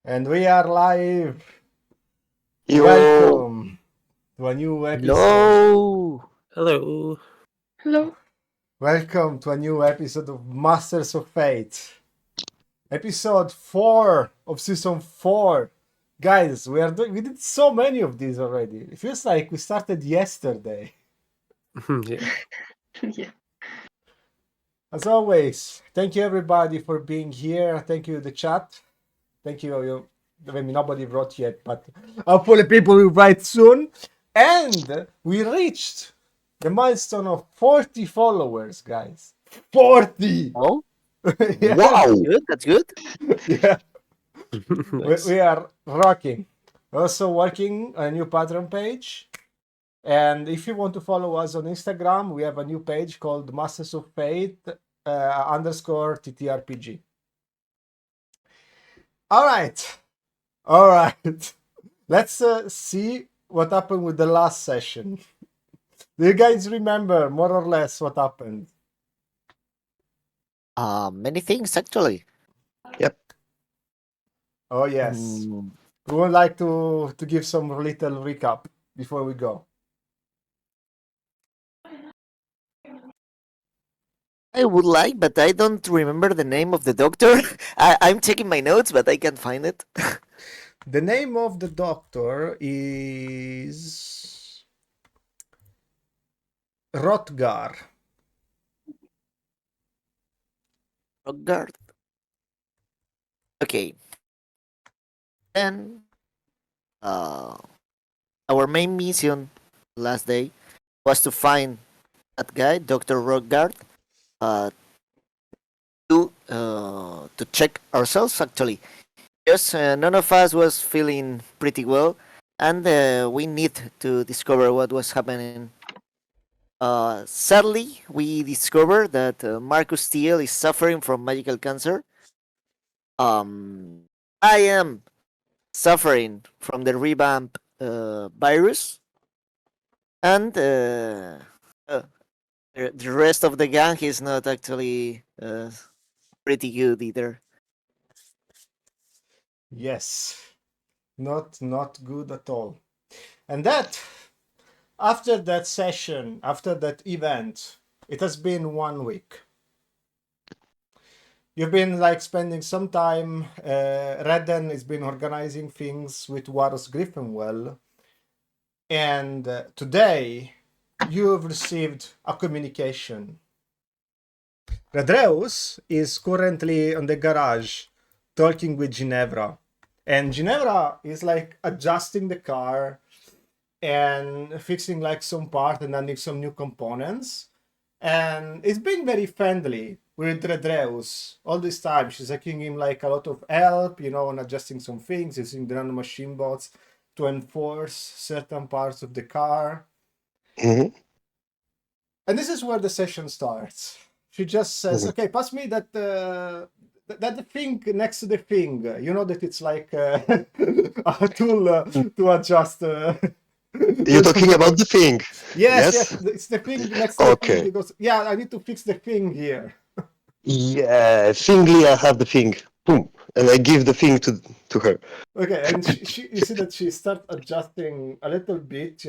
And we are live. Yo, Welcome to a new episode. Hello. Hello. hello. Welcome to a new episode of Masters of Fate. Episode 4 of season 4. Guys, we did so many of these already. It feels like we started yesterday. Yeah. Yeah. As always, thank you everybody for being here. Thank you the chat. Thank you. I mean, nobody wrote yet, but hopefully people will write soon. And we reached the milestone of 40 followers, guys. 40! Oh, Yeah, Wow. good. That's good. yeah. Nice. We are rocking. Also working on a new Patreon page. And if you want to follow us on Instagram, we have a new page called Masters of Fate underscore TTRPG. All right. All right. Let's see what happened with the last session. Do you guys remember more or less what happened? Many things actually. Yep. Oh yes. Mm, We would like to give some little recap before we go. I would like, but I don't remember the name of the doctor. I'm checking my notes, but I can't find it. The name of the doctor is Rotgar. Rockguard. Okay. Then, uh, our main mission last day was to find that guy, Doctor Rockguard, uh, to check ourselves actually. Yes, none of us was feeling pretty well, and we need to discover what was happening. Sadly, we discovered that Marcus Steele is suffering from magical cancer. I am suffering from the revamp virus, and uh, the rest of the gang is not actually pretty good either. Yes. Not good at all. And that after that session, after that event, it has been 1 week. You've been like spending some time. Redden has been organizing things with Warus Griffinwell, and today you've received a communication. Redreus is currently on the garage talking with Ginevra, and Ginevra is like adjusting the car and fixing like some part and adding some new components. And it's been very friendly with Redreus all this time. She's giving him like a lot of help, on adjusting some things, using the nano machine bots to enforce certain parts of the car. hmm And this is where the session starts. She just says, hmm "Okay, pass me that the thing next to the thing. You know that it's like a tool to adjust." You're talking about the thing. Yes, yes, Yes. it's the thing next to the thing Okay. because yeah, I need to fix the thing here. Yeah. Thingly, I have the thing. Boom. And I give the thing to her. Okay, and she you see that she starts adjusting a little bit,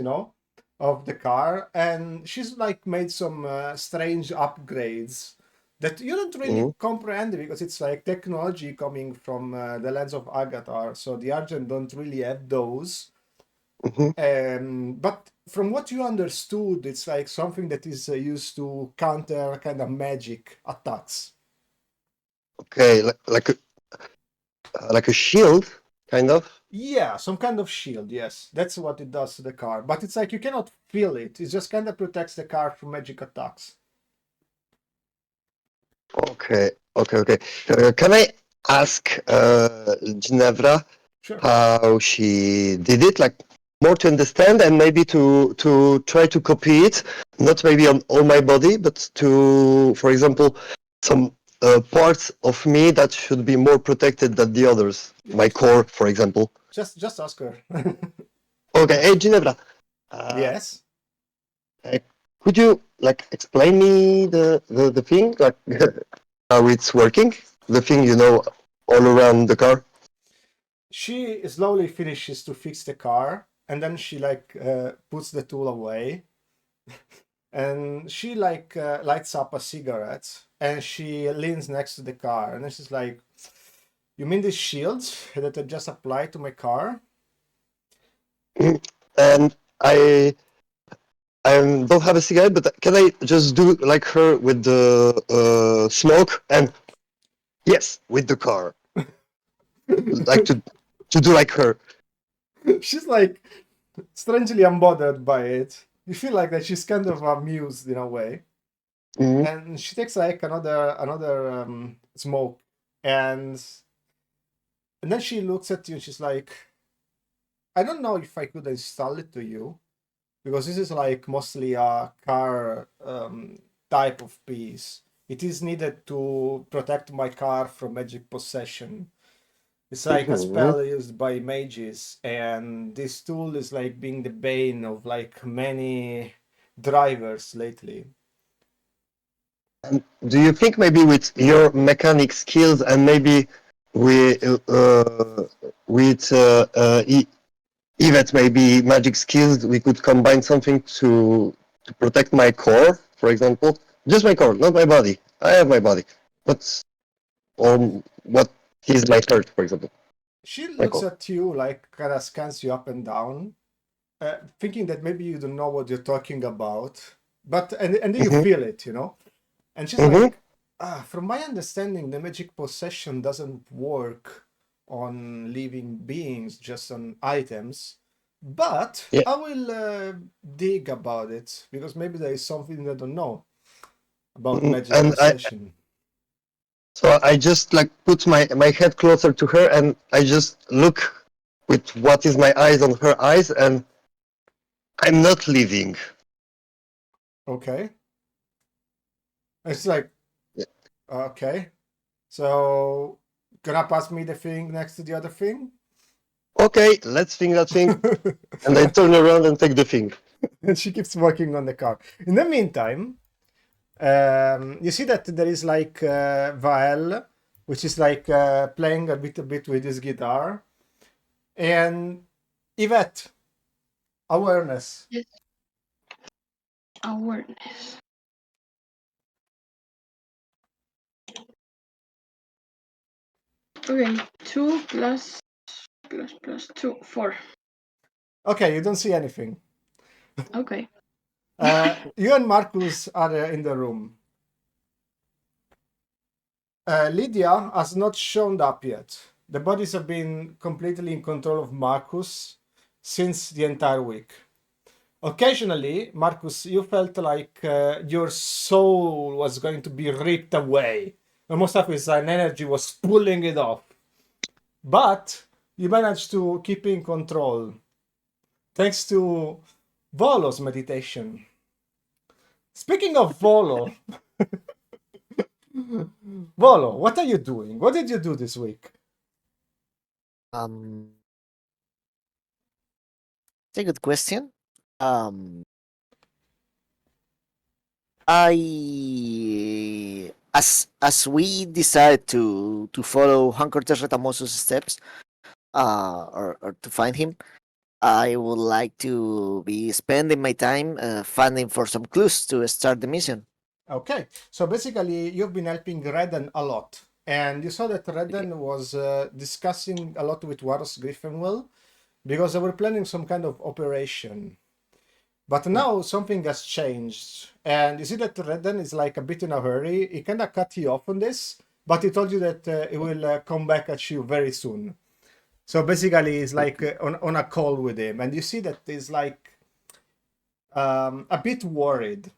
of the car, and she's like made some strange upgrades that you don't really hmm comprehend because it's like technology coming from the lands of Agatar, so the Argent don't really have those. hmm But from what you understood, it's like something that is used to counter kind of magic attacks. Okay. Like a shield, kind of. Yeah, some kind of shield, yes. That's what it does to the car. But it's like you cannot feel it. It just kind of protects the car from magic attacks. Okay. Okay. Okay. Can I ask Ginevra Sure. how she did it? Like more to understand and maybe to try to copy it, not maybe on all my body, but to, for example, some parts of me that should be more protected than the others. My core, for example. Just ask her. Okay, hey Ginevra, uh, Yes. uh, could you like explain me the thing, like how it's working? The thing all around the car. She slowly finishes to fix the car, and then she like puts the tool away, and she like lights up a cigarette, and she leans next to the car, and then she's like, "You mean these shields that I just applied to my car?" And I don't have a cigarette, but can I just do like her with the smoke and yes, with the car, like to do like her. She's like strangely unbothered by it. You feel like that she's kind of amused in a way, Mhm. and she takes like another smoke, and then she looks at you and she's like, "I don't know if I could install it to you because this is like mostly a car type of piece. It is needed to protect my car from magic possession. It's like a Mhm. spell used by mages, and this tool is like being the bane of like many drivers lately." Do you think maybe with your mechanic skills and maybe with Yvette maybe magic skills, we could combine something to protect my core, for example? Just my core, not my body. I have my body, but what is my heart, for example, She my looks core. at you like kind of scans you up and down, thinking that maybe you don't know what you're talking about, but and then you Mm-hmm. feel it, you know. And she's Mm-hmm. like, from my understanding, the magic possession doesn't work on living beings, just on items. But Yeah. I will dig about it because maybe there is something I don't know about Mhm. magic And possession. so I just like put my head closer to her and I just look with what is my eyes on her eyes and I'm not leaving. Okay. And she's like, okay. So, gonna pass me the thing next to the other thing? Okay, let's think that thing. And I turn around and take the thing. And she keeps working on the car. In the meantime, you see that there is like Vael, which is like playing a bit with his guitar, and Yvette, awareness. Yes. Awareness. Okay. 2 plus 2. 4. Okay, you don't see anything. Okay. You and Marcus are in the room. Lydia has not shown up yet. The bodies have been completely in control of Marcus since the entire week. Occasionally, Marcus, you felt like your soul was going to be ripped away. Almost like his energy was pulling it off. But you managed to keep in control thanks to Volo's meditation. Speaking of Volo, Volo, what are you doing? What did you do this week? Um, it's a good question. Um, as we decide to follow Hancortes Retamoso's steps, or to find him, I would like to be spending my time finding for some clues to start the mission. Okay, so basically, you've been helping Redden a lot. And you saw that Okay. Redden was discussing a lot with Waros Griffinwell because they were planning some kind of operation. But Hmm. now something has changed. And you see that Redden is like a bit in a hurry. He kind of cut you off on this, but he told you that he will come back at you very soon. So basically, he's like Okay. on a call with him. And you see that he's like a bit worried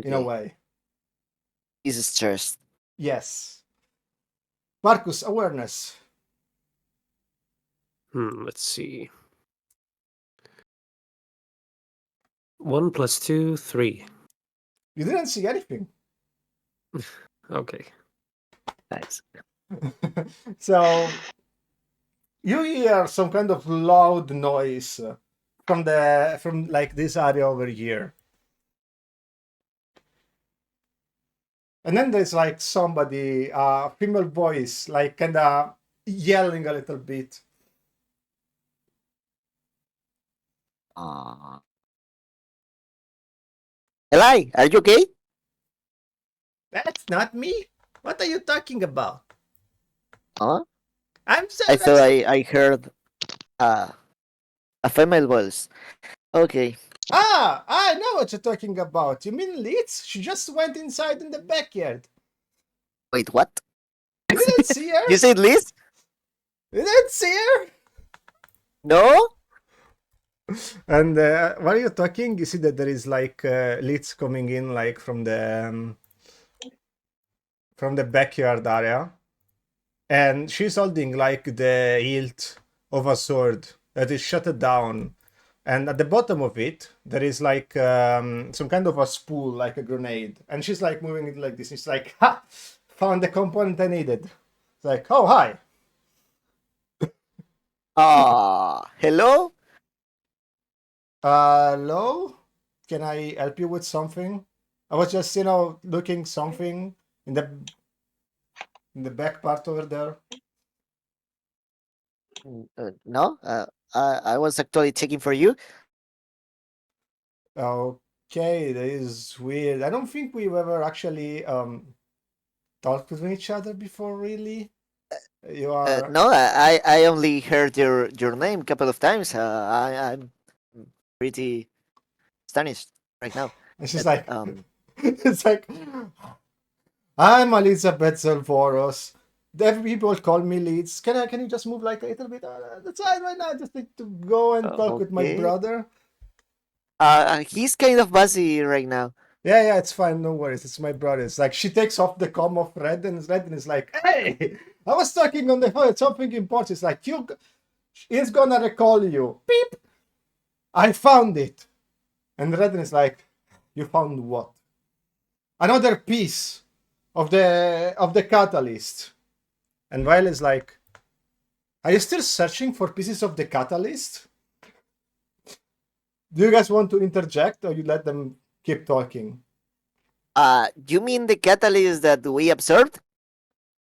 in a Okay. way. He's stressed. Yes. Marcus, awareness. Let's see. 1 plus 2, 3. You didn't see anything. Okay. Nice. So you hear some kind of loud noise from like this area over here. And then there's like somebody, female voice, like kind of yelling a little bit. Uh, Eli, are you okay? That's not me. What are you talking about? Huh? I'm so. I thought I heard uh, a female voice. Okay. I know what you're talking about. You mean Liz? She just went inside in the backyard. Wait, what? You didn't see her? You said Liz? You didn't see her? No? And while you're talking, you see that there is like Liz coming in like from the backyard area, and she's holding like the hilt of a sword that is shut down, and at the bottom of it there is like some kind of a spool, like a grenade, and she's like moving it like this. It's like, ha! Found the component I needed. It's like, oh hi. Hello? Hello? Can I help you with something? I was just, looking something in the back part over there. No? I was actually checking for you. Okay, that is weird. I don't think we've ever actually talked with each other before, really. You are. No, I only heard your name a couple of times. I'm pretty astonished right now. It's just That, like it's like I'm Elizabeth Zalvoros. The people call me Leeds. Can you just move like a little bit? That's right now. I just need to go and talk with my okay. brother. He's kind of busy right now. Yeah, it's fine. No worries. It's my brother. It's like she takes off the comm of Red and is like, hey, I was talking on the phone. Something important. It's like, he's gonna recall you. Beep. I found it. And Redden is like, you found what? Another piece of the catalyst. And Vile is like, are you still searching for pieces of the catalyst? Do you guys want to interject or you let them keep talking? You mean the catalyst that we observed?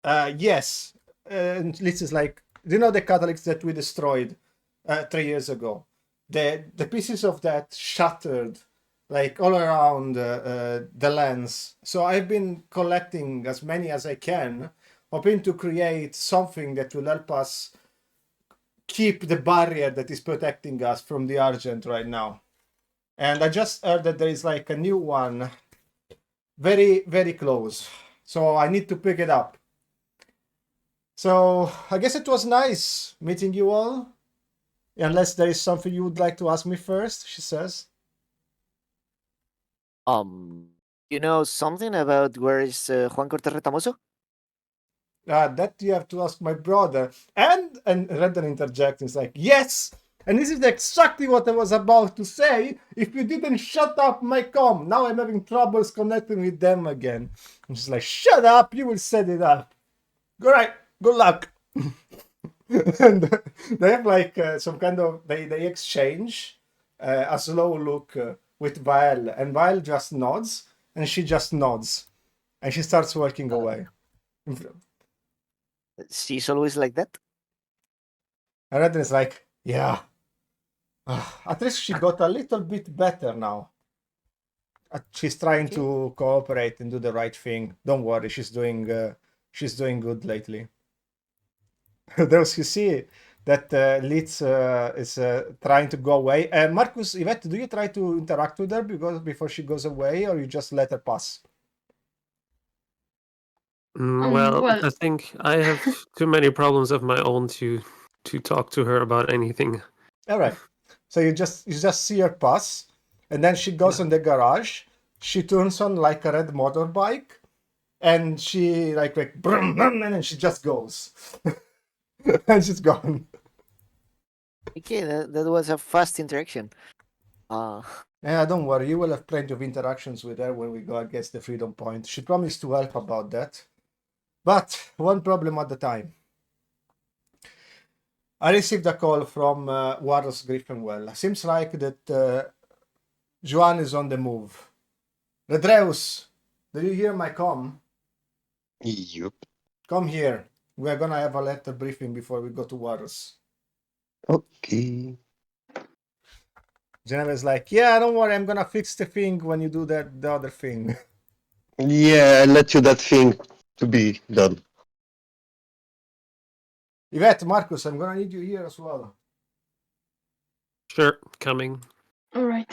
Yes. And Liz is like, do you know the catalyst that we destroyed 3 years ago? The pieces of that shattered like all around the lens. So I've been collecting as many as I can, hoping to create something that will help us keep the barrier that is protecting us from the Argent right now. And I just heard that there is like a new one very, very close. So I need to pick it up. So I guess it was nice meeting you all. Unless there is something you would like to ask me first, she says. You know something about where is Juan Cortés Retamoso? That you have to ask my brother. And Redden interjects. It's like, yes! And this is exactly what I was about to say if you didn't shut up my comm. Now I'm having troubles connecting with them again. And she's like, shut up, you will set it up. All right, good luck. And they have like some kind of, they exchange a slow look with Vile. And Vile just nods, and she just nods. And she starts working away. She's always like that. And Redden is like, yeah. At least she got a little bit better now. She's trying to cooperate and do the right thing. Don't worry, she's doing good lately. Those who see that Litz is trying to go away. Marcus, Yvette, do you try to interact with her before she goes away, or you just let her pass? Well, well- I think I have too many problems of my own to talk to her about anything. All right. So you just see her pass, and then she goes in the garage. She turns on like a red motorbike, and she like brum, brum, and then she just goes, and she's gone. Okay, that was a fast interaction. Yeah, don't worry. You will have plenty of interactions with her when we go against the Freedom Point. She promised to help about that. But one problem at a time. I received a call from Warros Griffinwell. Seems like that Joan is on the move. Redreus, do you hear my comm? Yup. Come here. We are gonna have a letter briefing before we go to Warros. Okay. Ginevra's like, yeah, don't worry, I'm gonna fix the thing when you do the other thing. Yeah, I let you that thing to be done. Yvette, Marcus, I'm gonna need you here as well. Sure, coming. All right.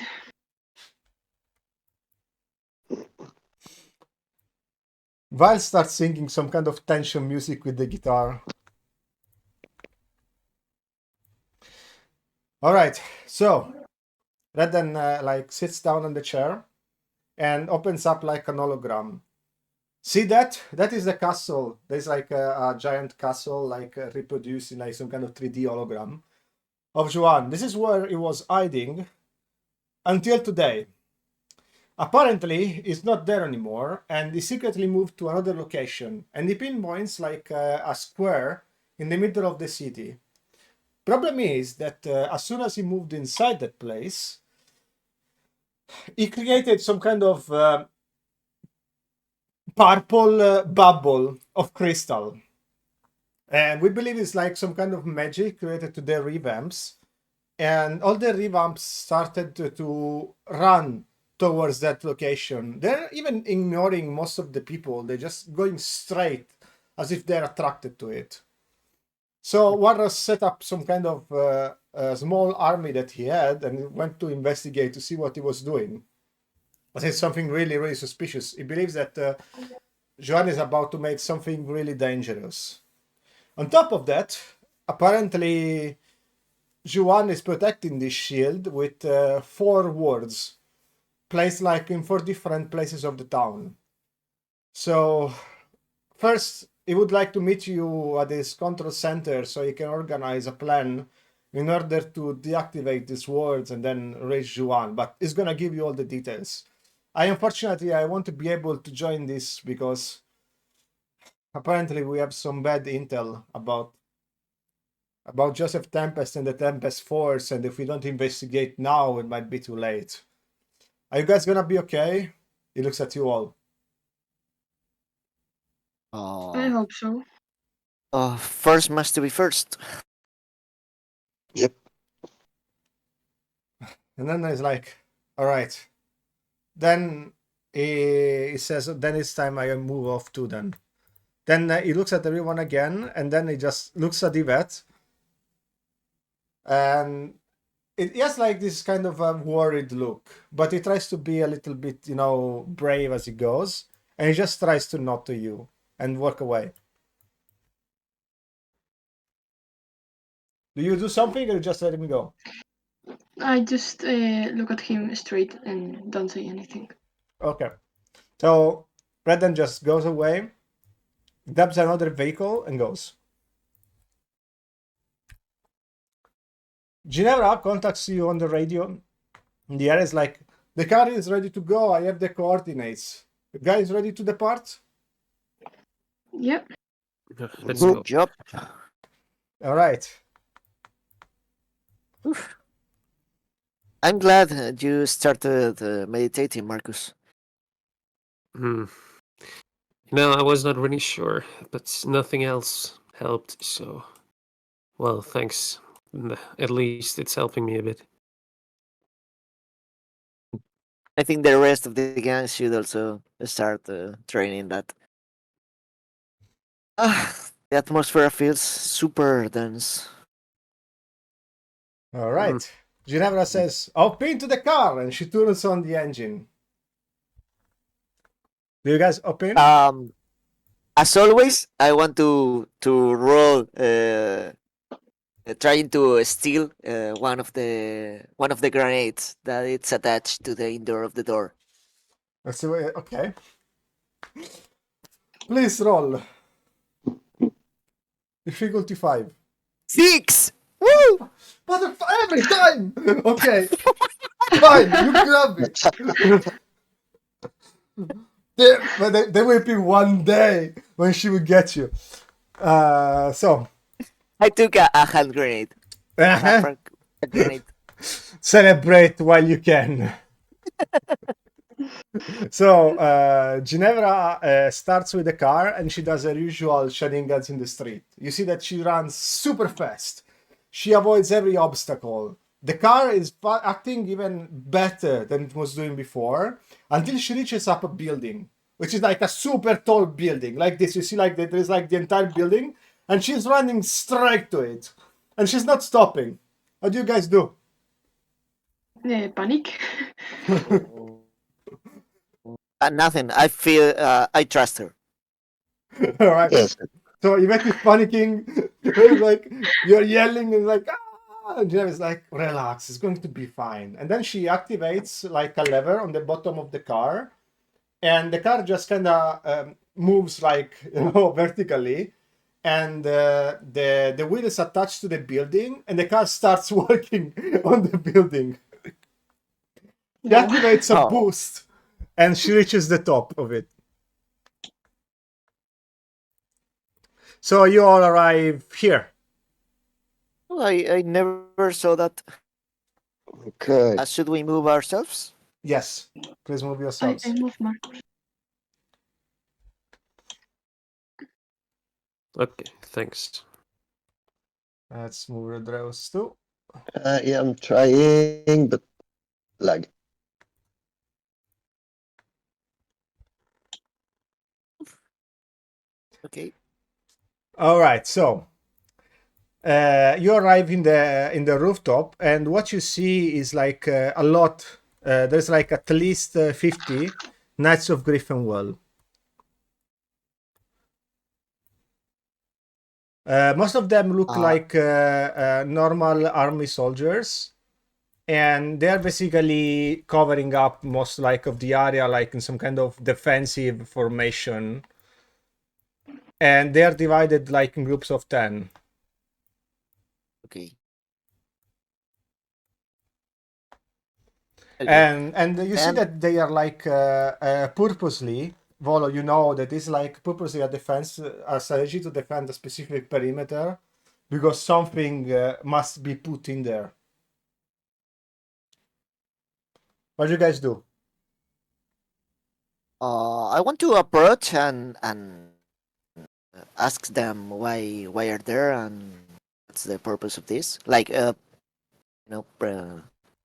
Val starts singing some kind of tension music with the guitar. All right, so Redden like sits down on the chair and opens up like an hologram. See that? That is the castle. There's like a giant castle, like reproduced in like some kind of 3D hologram of Juan. This is where he was hiding until today. Apparently, it's not there anymore, and he secretly moved to another location. And he pinpoints like a square in the middle of the city. Problem is that as soon as he moved inside that place, he created some kind of purple bubble of crystal. And we believe it's like some kind of magic related to the revamps. And all the revamps started to run towards that location. They're even ignoring most of the people. They're just going straight as if they're attracted to it. So Warros set up some kind of a small army that he had and went to investigate to see what he was doing. But it's something really, really suspicious. He believes that Joan is about to make something really dangerous. On top of that, apparently Juan is protecting this shield with 4 wards, placed like in 4 different places of the town. So first, he would like to meet you at this control center so he can organize a plan in order to deactivate these wards and then raise Juan. But he's gonna give you all the details. Unfortunately, I want to be able to join this because apparently we have some bad intel about Joseph Tempest and the Tempest Force, and if we don't investigate now, it might be too late. Are you guys gonna be okay? He looks at you all. I hope so. First must be first. Yep. And then he's like, all right. Then he says, then it's time I move off too then. Then he looks at everyone again, and then he just looks at Yvette. And he has like this kind of a worried look, but he tries to be a little bit, brave as he goes. And he just tries to nod to you and walk away. Do you do something or you just let him go? I just look at him straight and don't say anything. Okay. So Redden just goes away, grabs another vehicle, and goes. Ginevra contacts you on the radio. The air is like, the car is ready to go. I have the coordinates. The guy is ready to depart? Yep. Let's go. Good job. All right. Oof. I'm glad you started meditating, Marcus. Hmm. No, I was not really sure, but nothing else helped, so... Well, thanks. At least it's helping me a bit. I think the rest of the gang should also start training that. The atmosphere feels super dense. All right. Ginevra says, hop into the car, and she turns on the engine. Do you guys hop in? As always, I want to roll trying to steal one of the grenades that it's attached to the indoor of the door. Let's see. Okay. Please roll. Difficulty 5. 6! Woo! But every time! Okay. Fine, you grab it. There will be one day when she will get you. So. I took a hand grenade. A grenade. Celebrate while you can. So, Ginevra starts with the car and she does her usual shenanigans in the street. You see that she runs super fast. She avoids every obstacle. the car is acting even better than it was doing before until she reaches up a building, which is like a super tall building, like this. You see, like there is like the entire building, and she's running straight to it, and she's not stopping. What do you guys do? Panic. Nothing. I feel I trust her. All right. Yes. So Yvette is panicking. It's like you're yelling and like, ah! And Jem is like, relax, it's going to be fine. And then she activates like a lever on the bottom of the car, and the car just kind of moves like vertically, and the wheel is attached to the building, and the car starts working on the building. She Wow. activates a Oh. boost, and she reaches the top of it. So you all arrive here. I never saw that. Okay. Should we move ourselves? Yes, please move I yourselves. move Marcus. Okay, thanks. Let's move Redreus too. Yeah, I'm trying, but lag. Okay. All right, so you arrive in the rooftop, and what you see is like a lot. There's like at least 50 Knights of Griffinwell. Most of them look like normal army soldiers, and they're basically covering up most like of the area, like in some kind of defensive formation. And they're divided like in groups of 10. Okay. And you see And- that they are like purposely, Volo, you know that it's like purposely a defense, a strategy to defend a specific perimeter, because something must be put in there. What do you guys do? I want to approach and ask them why are there and what's the purpose of this. Like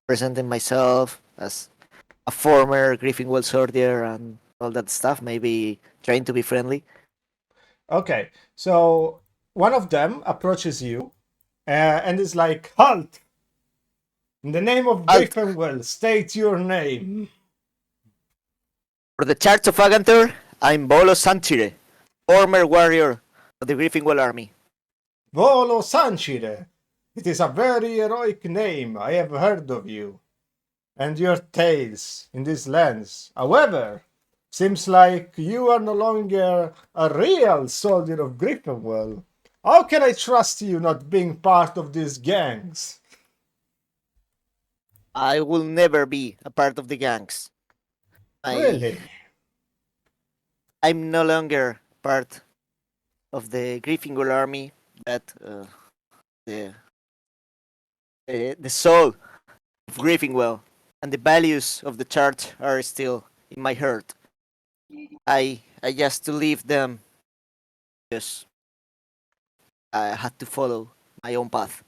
presenting myself as a former Griffinwell soldier and all that stuff. Maybe trying to be friendly. Okay, so one of them approaches you and is like, "Halt! In the name of Halt. Griffinwell, state your name." For the Charge of Agantor, I'm Bolo Santire, former warrior of the Griffinwell army. Volo Sanchire. It is a very heroic name. I have heard of you and your tales in these lands. However, seems like you are no longer a real soldier of Griffinwell. How can I trust you not being part of these gangs? I will never be a part of the gangs. Really? I'm no longer part of the Griffinwell army. That the soul of Griffinwell and the values of the church are still in my heart. I just to leave them. Just I had to follow my own path.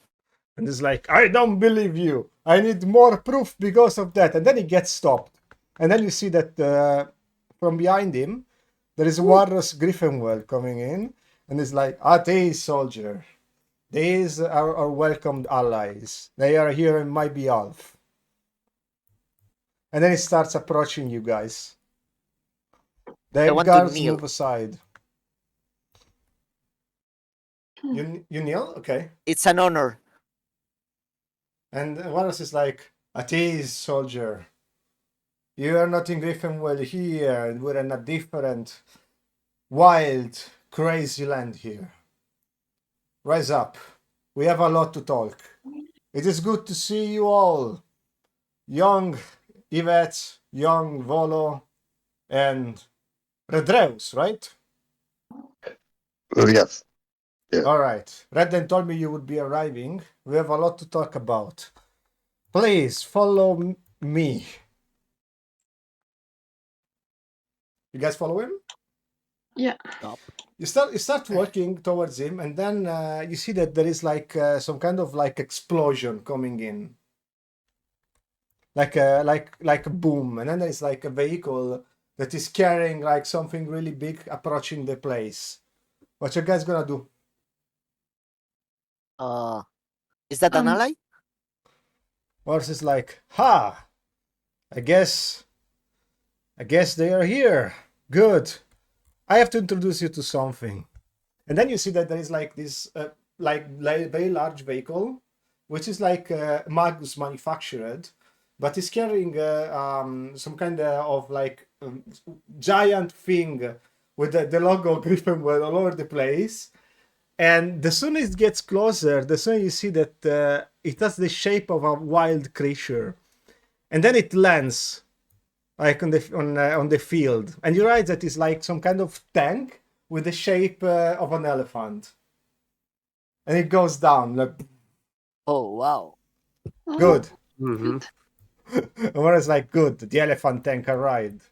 And it's like, I don't believe you. I need more proof because of that. And then he gets stopped. And then you see that from behind him, there is Warros Griffinwell coming in. And it's like, these soldier. These are our welcomed allies. They are here in my behalf. And then he starts approaching you guys. The want to guards kneel. move aside. You kneel? Okay. It's an honor. And Warros is like, at ease, soldier. You are not in Griffinwell here. We're in a different, wild, crazy land here. Rise up. We have a lot to talk. It is good to see you all. Young Yvette, young Volo, and Redreus, right? Yes. All right. Redden told me you would be arriving. We have a lot to talk about. Please follow me. You guys follow him? Yeah. You start walking towards him, and then you see that there is like some kind of like explosion coming in. like a boom, and then there's like a vehicle that is carrying like something really big approaching the place. What you guys gonna do? Is that an Um, ally? Horse is like, ha! I guess they are here. Good. I have to introduce you to something. And then you see that there is like this very large vehicle, which is like Magus manufactured, but is carrying some kind of like giant thing with the logo Griffin all over the place. And the sooner it gets closer, the sooner you see that it has the shape of a wild creature, and then it lands like on the field, and you realize that it's like some kind of tank with the shape of an elephant, and it goes down. Like, Oh wow! oh, good. Hmm. And Whereas like, good, the elephant tank arrived.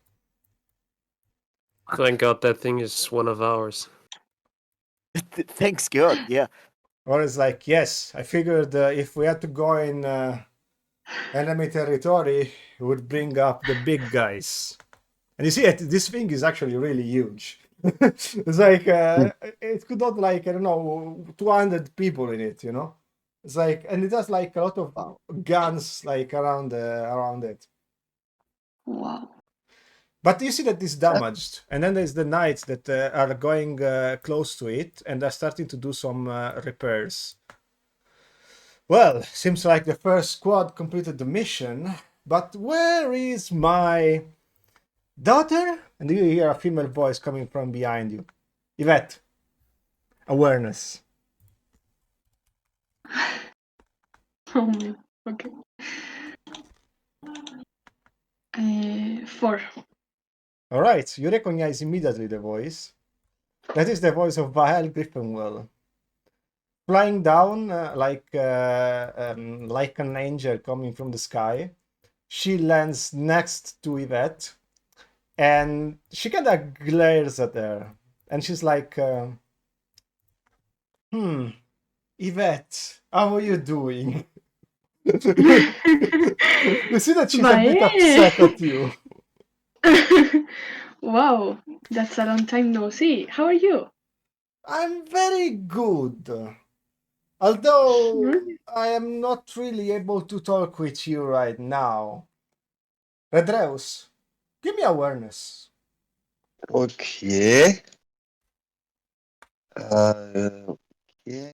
Thank God that thing is one of ours. Thanks God. Yeah. Whereas like, yes, I figured if we had to go in enemy territory, it would bring up the big guys. And you see, this thing is actually really huge. It's like it could not like, I don't know, 200 people in it. It's like, and it has like a lot of Wow. guns like around it. wow. But you see that it's damaged, and then there's the knights that are going close to it and are starting to do some repairs. Well, seems like the first squad completed the mission, but where is my daughter? And you hear a female voice coming from behind you. Yvette, awareness. Oh man. Okay. 4. All right, you recognize immediately the voice. That is the voice of Vael Griffinwell. Flying down like an angel coming from the sky, she lands next to Yvette, and she kind of glares at her, and she's like, Yvette, how are you doing? You see that she's a bit upset at you. Wow, that's a long time no see. How are you? I'm very good. Although Really? I am not really able to talk with you right now. Redreus, give me awareness. Okay. Okay.